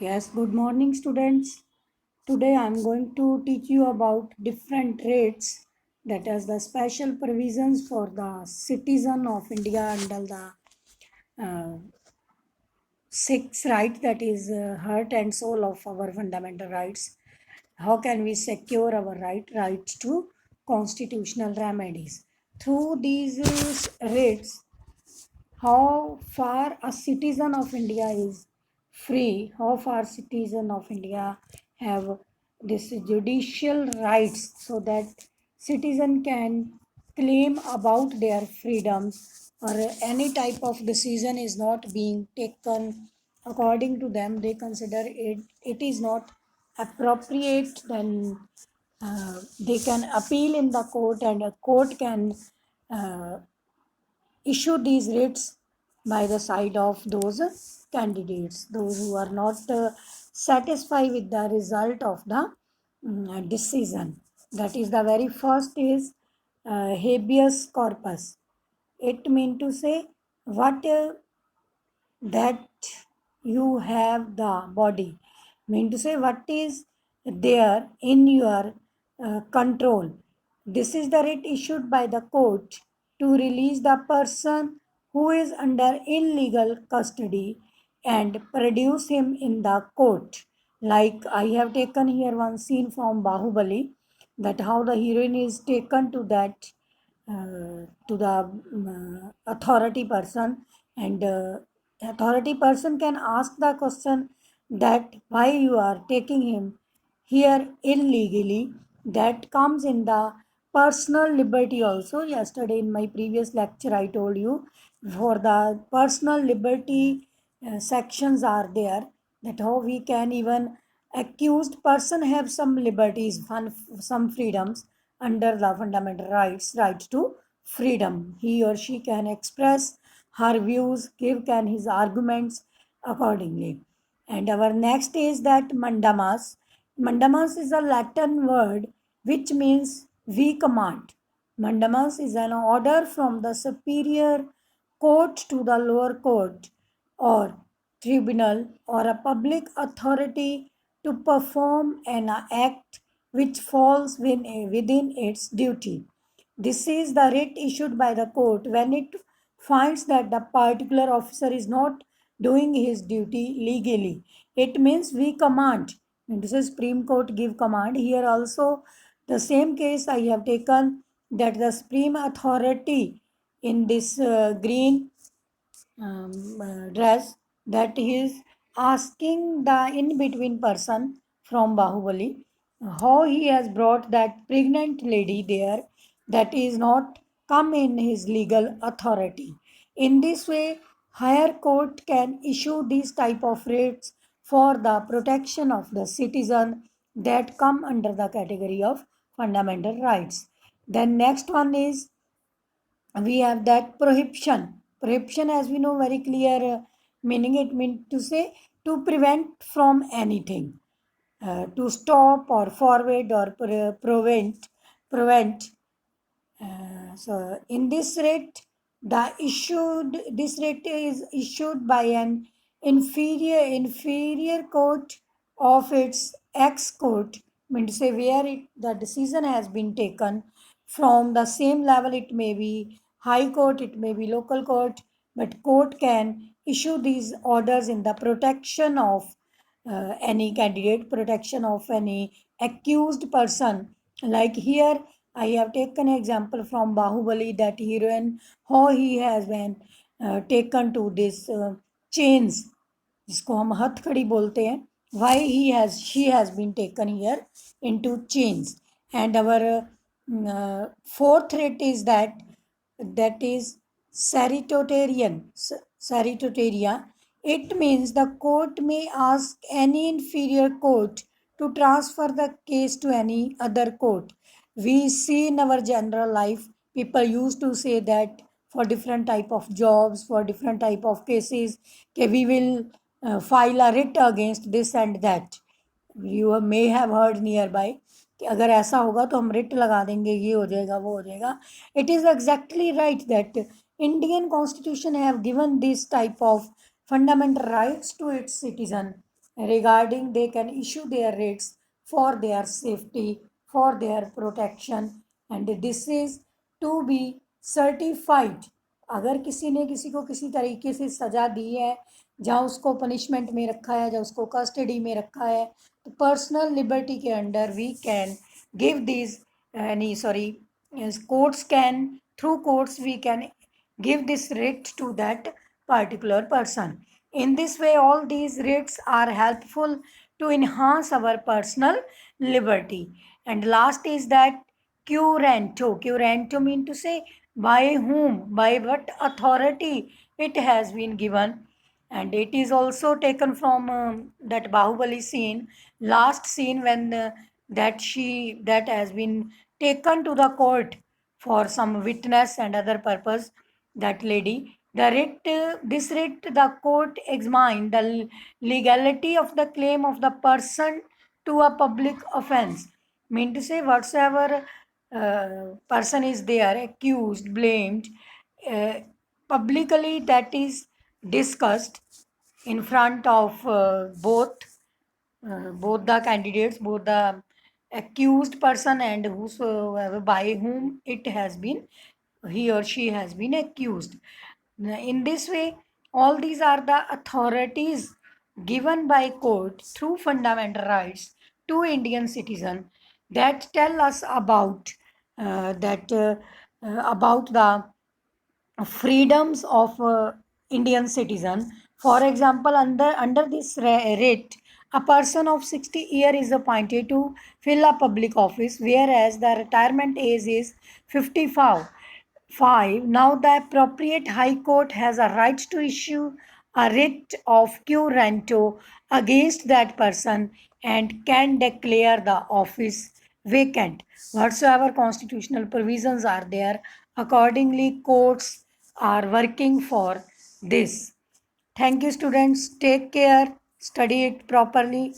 Yes, good morning, students. Today I am going to teach you about different rates, that is the special provisions for the citizen of India under the uh, sixth right, that is heart and soul of our fundamental rights. How can we secure our rights to constitutional remedies? Through these rates, how far a citizen of India is free, how far citizen of India have this judicial rights so that citizen can claim about their freedoms or any type of decision is not being taken according to them, they consider it is not appropriate, then they can appeal in the court and a court can uh, issue these writs by the side of those candidates, those who are not satisfied with the result of the decision. That is the very first is habeas corpus. It means to say what that you have the body, mean to say what is there in your control. This is the writ issued by the court to release the person who is under illegal custody and produce him in the court. Like I have taken here one scene from Bahubali, that how the heroine is taken to the authority person, and authority person can ask the question that why you are taking him here illegally. That comes in the personal liberty also. Yesterday in my previous lecture I told you, for the personal liberty sections are there, that how we can even accused person have some liberties, some freedoms under the fundamental right to freedom. He or she can express her views, give can his arguments accordingly. And our next is that mandamus. Mandamus is a Latin word which means we command. Mandamus is an order from the superior court to the lower court or tribunal or a public authority to perform an act which falls within its duty. This is the writ issued by the court when it finds that the particular officer is not doing his duty legally. It means we command. And this is Supreme Court give command. Here also the same case I have taken, that the supreme authority in this green dress, that he is asking the in between person from Bahubali how he has brought that pregnant lady there, that is not come in his legal authority. In this way, higher court can issue these type of writs for the protection of the citizen that come under the category of fundamental rights. Then next one is we have that prohibition, as we know very clear meaning. It means to say to prevent from anything, to stop or forward or prevent. So in this rate, the issued this rate is issued by an inferior court of its ex court, mean to say where the decision has been taken from the same level. It may be high court, it may be local court, but court can issue these orders in the protection of any candidate, protection of any accused person. Like here, I have taken example from Bahubali, that heroine, how he has been taken to this chains, जिसको हम हथकड़ी बोलते हैं, why she has been taken here into chains. And our fourth rate is that is Ceritoteria. It means the court may ask any inferior court to transfer the case to any other court. We see in our general life, people used to say that for different type of jobs, for different type of cases, okay, we will file a writ against this and that. You may have heard nearby कि अगर ऐसा होगा तो हम writ लगा देंगे, ये हो जाएगा, वो हो जाएगा. It is exactly right that Indian constitution have given this type of fundamental rights to its citizen, regarding they can issue their writs for their safety, for their protection, and this is to be certified. अगर किसी ने किसी को किसी तरीके से सज़ा दी है, जहाँ उसको पनिशमेंट में रखा है, जहाँ उसको कस्टडी में रखा है, तो पर्सनल लिबर्टी के under we can give this any sorry courts can through courts we can give this writ to that particular person. In this way all these writs are helpful to enhance our personal liberty. And last is that currento mean to say by whom, by what authority it has been given. And it is also taken from that Bahubali scene, last scene when that has been taken to the court for some witness and other purpose. That lady, this writ, the court examined the legality of the claim of the person to a public offense. Mean to say, whatsoever person is there, accused, blamed, uh, publicly that is discussed in front of both the candidates, both the accused person and whosoever by whom it has been, he or she has been accused. In this way, all these are the authorities given by court through fundamental rights to Indian citizen that tell us about the freedoms of Indian citizen. For example, under this writ, a person of 60 year is appointed to fill a public office, whereas the retirement age is 55. Now the appropriate High Court has a right to issue a writ of currento against that person and can declare the office vacant. Whatsoever constitutional provisions are there, accordingly, courts are working for this. Thank you, students. Take care. Study it properly.